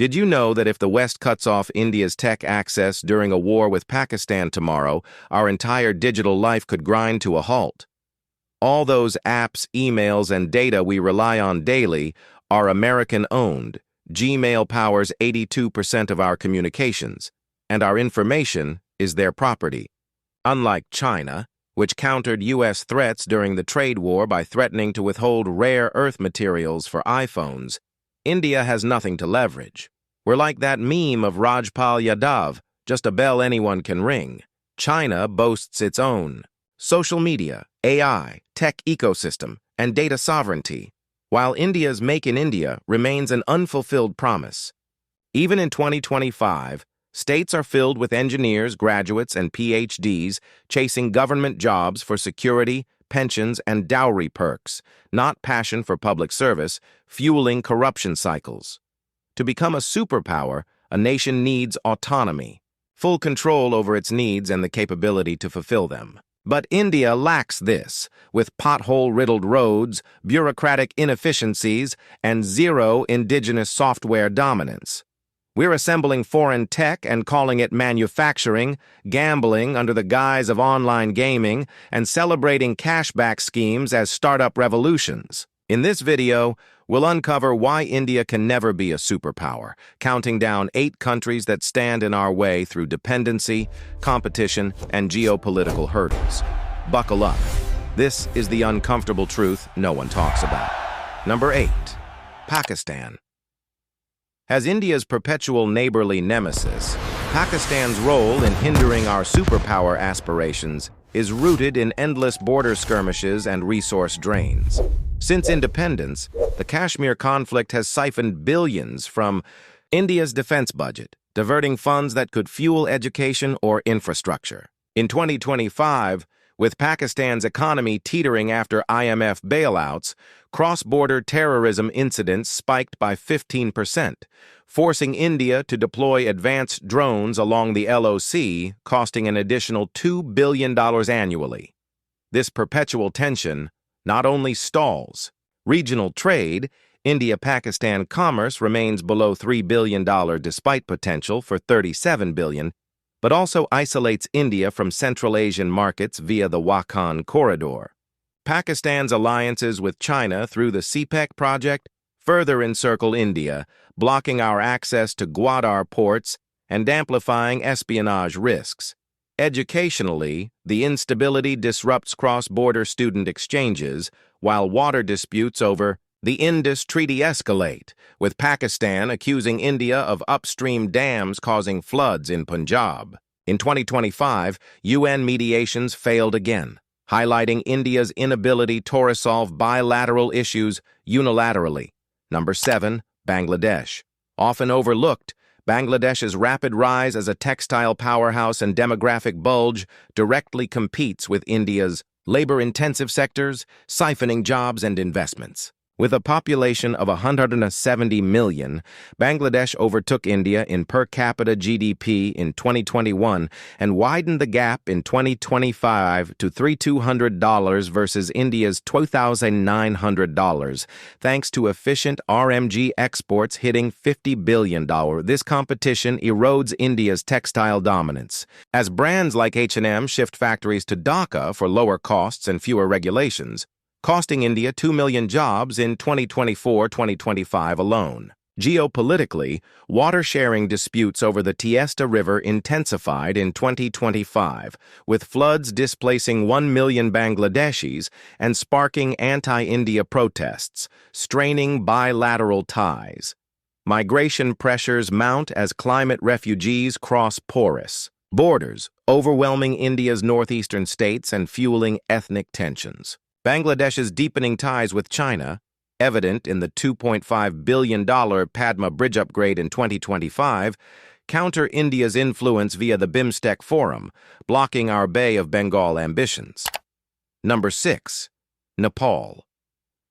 Did you know that if the West cuts off India's tech access during a war with Pakistan tomorrow, our entire digital life could grind to a halt? All those apps, emails, and data we rely on daily are American-owned. Gmail powers 82% of our communications, and our information is their property. Unlike China, which countered U.S. threats during the trade war by threatening to withhold rare earth materials for iPhones, India has nothing to leverage. We're like that meme of Rajpal Yadav, just a bell anyone can ring. China boasts its own social media, AI, tech ecosystem, and data sovereignty, while India's Make in India remains an unfulfilled promise. Even in 2025, states are filled with engineers, graduates, and PhDs chasing government jobs for security, pensions, and dowry perks, not passion for public service, fueling corruption cycles. To become a superpower, a nation needs autonomy, full control over its needs and the capability to fulfill them. But India lacks this, with pothole-riddled roads, bureaucratic inefficiencies, and zero indigenous software dominance. We're assembling foreign tech and calling it manufacturing, gambling under the guise of online gaming, and celebrating cashback schemes as startup revolutions. In this video, we'll uncover why India can never be a superpower, counting down 8 countries that stand in our way through dependency, competition, and geopolitical hurdles. Buckle up. This is the uncomfortable truth no one talks about. Number 8. Pakistan. As India's perpetual neighborly nemesis, Pakistan's role in hindering our superpower aspirations is rooted in endless border skirmishes and resource drains. Since independence, the Kashmir conflict has siphoned billions from India's defense budget, diverting funds that could fuel education or infrastructure. In 2025, with Pakistan's economy teetering after IMF bailouts, cross-border terrorism incidents spiked by 15%, forcing India to deploy advanced drones along the LOC, costing an additional $2 billion annually. This perpetual tension not only stalls regional trade, India-Pakistan commerce remains below $3 billion despite potential for $37 billion, but also isolates India from Central Asian markets via the Wakhan corridor. Pakistan's alliances with China through the CPEC project further encircle India, blocking our access to Gwadar ports and amplifying espionage risks. Educationally, the instability disrupts cross-border student exchanges, while water disputes over the Indus Treaty escalate, with Pakistan accusing India of upstream dams causing floods in Punjab. In 2025, UN mediations failed again, highlighting India's inability to resolve bilateral issues unilaterally. Number 7. Bangladesh. Often overlooked, Bangladesh's rapid rise as a textile powerhouse and demographic bulge directly competes with India's labor-intensive sectors, siphoning jobs and investments. With a population of 170 million, Bangladesh overtook India in per capita GDP in 2021 and widened the gap in 2025 to $3,200 versus India's $2,900, thanks to efficient RMG exports hitting $50 billion. This competition erodes India's textile dominance, as brands like H&M shift factories to Dhaka for lower costs and fewer regulations, costing India 2 million jobs in 2024-2025 alone. Geopolitically, water-sharing disputes over the Teesta River intensified in 2025, with floods displacing 1 million Bangladeshis and sparking anti-India protests, straining bilateral ties. Migration pressures mount as climate refugees cross porous borders, overwhelming India's northeastern states and fueling ethnic tensions. Bangladesh's deepening ties with China, evident in the $2.5 billion Padma Bridge upgrade in 2025, counter India's influence via the BIMSTEC Forum, blocking our Bay of Bengal ambitions. Number 6. Nepal.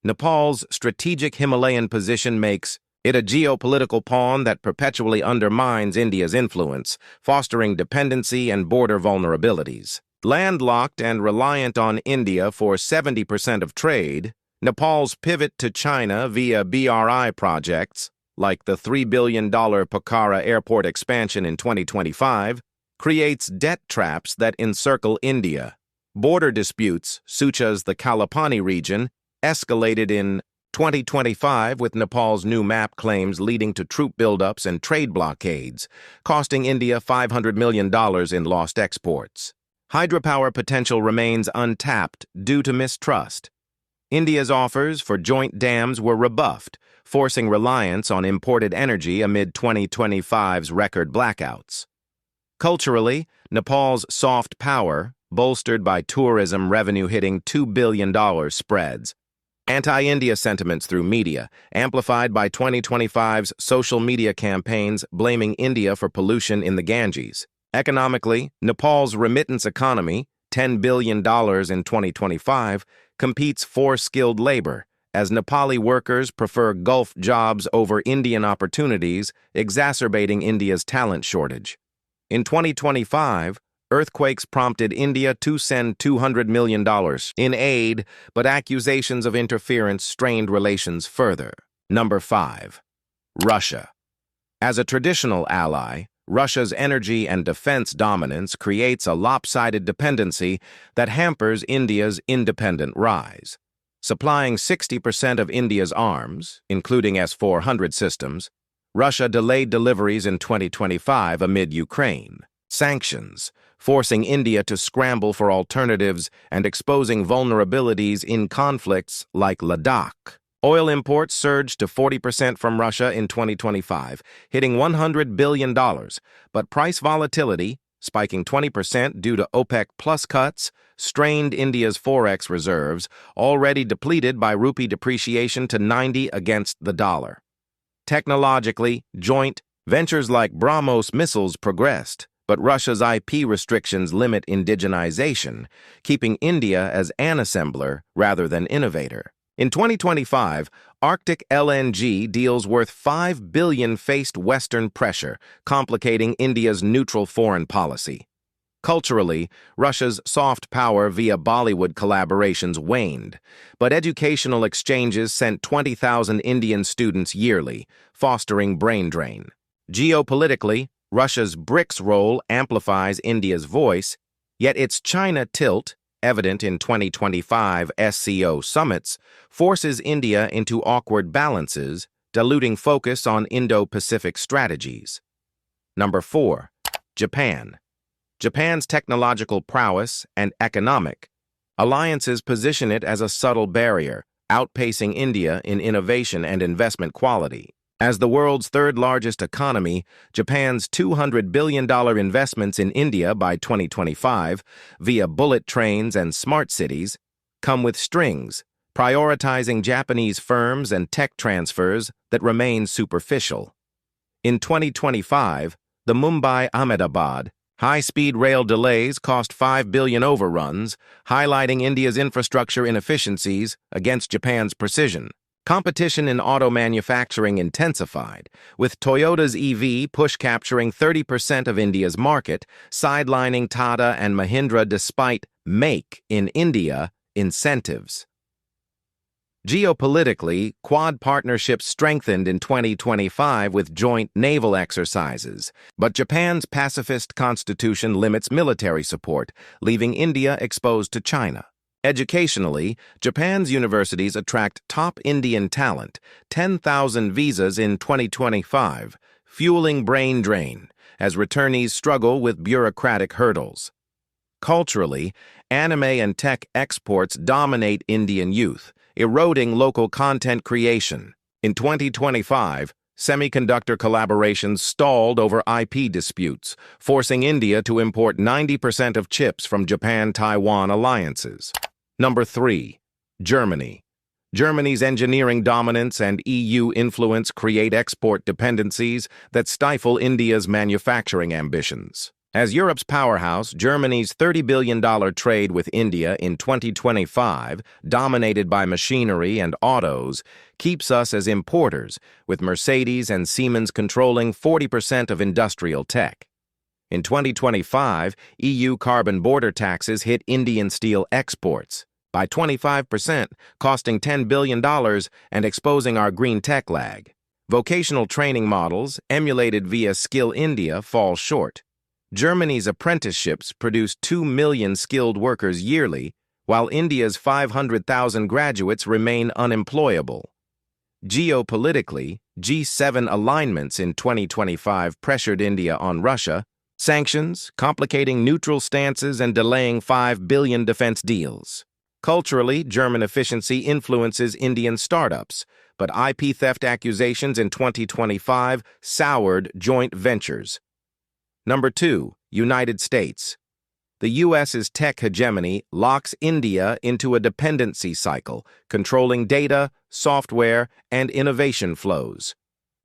Nepal's strategic Himalayan position makes it a geopolitical pawn that perpetually undermines India's influence, fostering dependency and border vulnerabilities. Landlocked and reliant on India for 70% of trade, Nepal's pivot to China via BRI projects like the $3 billion Pokhara airport expansion in 2025, creates debt traps that encircle India. Border disputes, such as the Kalapani region, escalated in 2025 with Nepal's new map claims leading to troop buildups and trade blockades, costing India $500 million in lost exports. Hydropower potential remains untapped due to mistrust. India's offers for joint dams were rebuffed, forcing reliance on imported energy amid 2025's record blackouts. Culturally, Nepal's soft power, bolstered by tourism revenue hitting $2 billion, spreads. Anti-India sentiments through media, amplified by 2025's social media campaigns blaming India for pollution in the Ganges. Economically, Nepal's remittance economy, $10 billion in 2025, competes for skilled labor, as Nepali workers prefer Gulf jobs over Indian opportunities, exacerbating India's talent shortage. In 2025, earthquakes prompted India to send $200 million in aid, but accusations of interference strained relations further. Number 5. Russia. As a traditional ally, Russia's energy and defense dominance creates a lopsided dependency that hampers India's independent rise. Supplying 60% of India's arms, including S-400 systems, Russia delayed deliveries in 2025 amid Ukraine sanctions, forcing India to scramble for alternatives and exposing vulnerabilities in conflicts like Ladakh. Oil imports surged to 40% from Russia in 2025, hitting $100 billion, but price volatility, spiking 20% due to OPEC plus cuts, strained India's forex reserves, already depleted by rupee depreciation to 90 against the dollar. Technologically, joint ventures like BrahMos missiles progressed, but Russia's IP restrictions limit indigenization, keeping India as an assembler rather than innovator. In 2025, Arctic LNG deals worth $5 billion faced Western pressure, complicating India's neutral foreign policy. Culturally, Russia's soft power via Bollywood collaborations waned, but educational exchanges sent 20,000 Indian students yearly, fostering brain drain. Geopolitically, Russia's BRICS role amplifies India's voice, yet its China tilt, evident in 2025 SCO summits, forces India into awkward balances, diluting focus on Indo-Pacific strategies. Number 4. Japan. Japan's technological prowess and economic alliances position it as a subtle barrier, outpacing India in innovation and investment quality. As the world's third-largest economy, Japan's $200 billion investments in India by 2025, via bullet trains and smart cities, come with strings, prioritizing Japanese firms and tech transfers that remain superficial. In 2025, the Mumbai-Ahmedabad high-speed rail delays cost $5 billion overruns, highlighting India's infrastructure inefficiencies against Japan's precision. Competition in auto manufacturing intensified, with Toyota's EV push capturing 30% of India's market, sidelining Tata and Mahindra despite Make in India incentives. Geopolitically, Quad partnerships strengthened in 2025 with joint naval exercises, but Japan's pacifist constitution limits military support, leaving India exposed to China. Educationally, Japan's universities attract top Indian talent, 10,000 visas in 2025, fueling brain drain as returnees struggle with bureaucratic hurdles. Culturally, anime and tech exports dominate Indian youth, eroding local content creation. In 2025, semiconductor collaborations stalled over IP disputes, forcing India to import 90% of chips from Japan-Taiwan alliances. Number 3. Germany. Germany's engineering dominance and EU influence create export dependencies that stifle India's manufacturing ambitions. As Europe's powerhouse, Germany's $30 billion trade with India in 2025, dominated by machinery and autos, keeps us as importers, with Mercedes and Siemens controlling 40% of industrial tech. In 2025, EU carbon border taxes hit Indian steel exports by 25%, costing $10 billion and exposing our green tech lag. Vocational training models, emulated via Skill India, fall short. Germany's apprenticeships produce 2 million skilled workers yearly, while India's 500,000 graduates remain unemployable. Geopolitically, G7 alignments in 2025 pressured India on Russia, sanctions, complicating neutral stances and delaying 5 billion defense deals. Culturally, German efficiency influences Indian startups, but IP theft accusations in 2025 soured joint ventures. Number 2, United States. The U.S.'s tech hegemony locks India into a dependency cycle, controlling data, software, and innovation flows.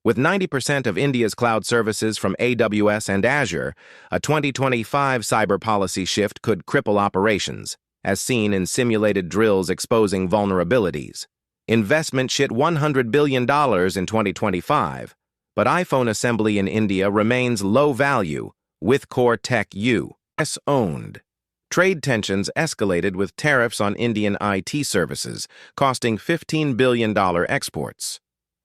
With 90% of India's cloud services from AWS and Azure, a 2025 cyber policy shift could cripple operations, as seen in simulated drills exposing vulnerabilities. Investment hit $100 billion in 2025, but iPhone assembly in India remains low value, with core tech U.S. owned. Trade tensions escalated with tariffs on Indian IT services, costing $15 billion exports.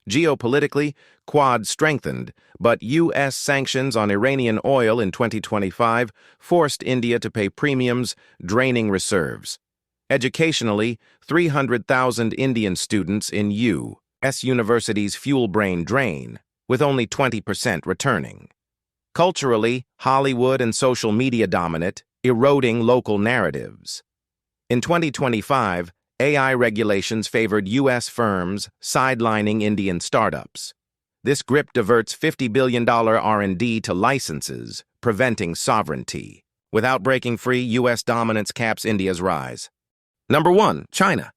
Geopolitically, Quad strengthened, but U.S. sanctions on Iranian oil in 2025 forced India to pay premiums, draining reserves. Educationally, 300,000 Indian students in U.S. universities fuel brain drain, with only 20% returning. Culturally, Hollywood and social media dominate, eroding local narratives. In 2025, AI regulations favored U.S. firms, sidelining Indian startups. This grip diverts $50 billion R&D to licenses, preventing sovereignty. Without breaking free, U.S. dominance caps India's rise. Number 1, China.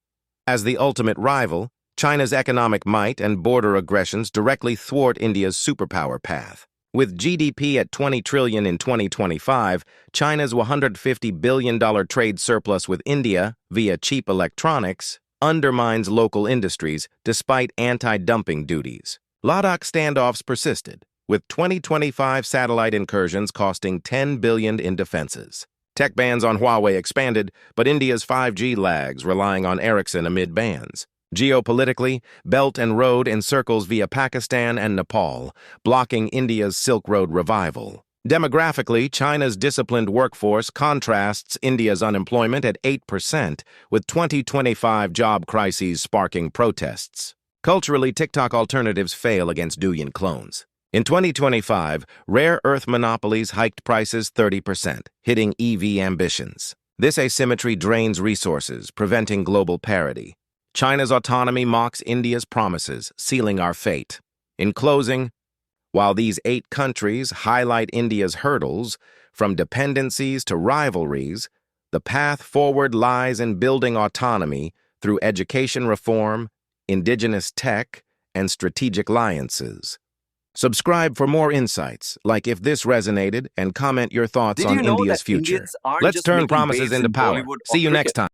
As the ultimate rival, China's economic might and border aggressions directly thwart India's superpower path. With GDP at $20 trillion in 2025, China's $150 billion trade surplus with India, via cheap electronics, undermines local industries despite anti-dumping duties. Ladakh standoffs persisted, with 2025 satellite incursions costing $10 billion in defenses. Tech bans on Huawei expanded, but India's 5G lags, relying on Ericsson amid bans. Geopolitically, Belt and Road encircles via Pakistan and Nepal, blocking India's Silk Road revival. Demographically, China's disciplined workforce contrasts India's unemployment at 8%, with 2025 job crises sparking protests. Culturally, TikTok alternatives fail against Douyin clones. In 2025, rare earth monopolies hiked prices 30%, hitting EV ambitions. This asymmetry drains resources, preventing global parity. China's autonomy mocks India's promises, sealing our fate. In closing, while these 8 countries highlight India's hurdles, from dependencies to rivalries, the path forward lies in building autonomy through education reform, indigenous tech, and strategic alliances. Subscribe for more insights, like if this resonated, and comment your thoughts on India's future. Let's turn promises into power. See you next time.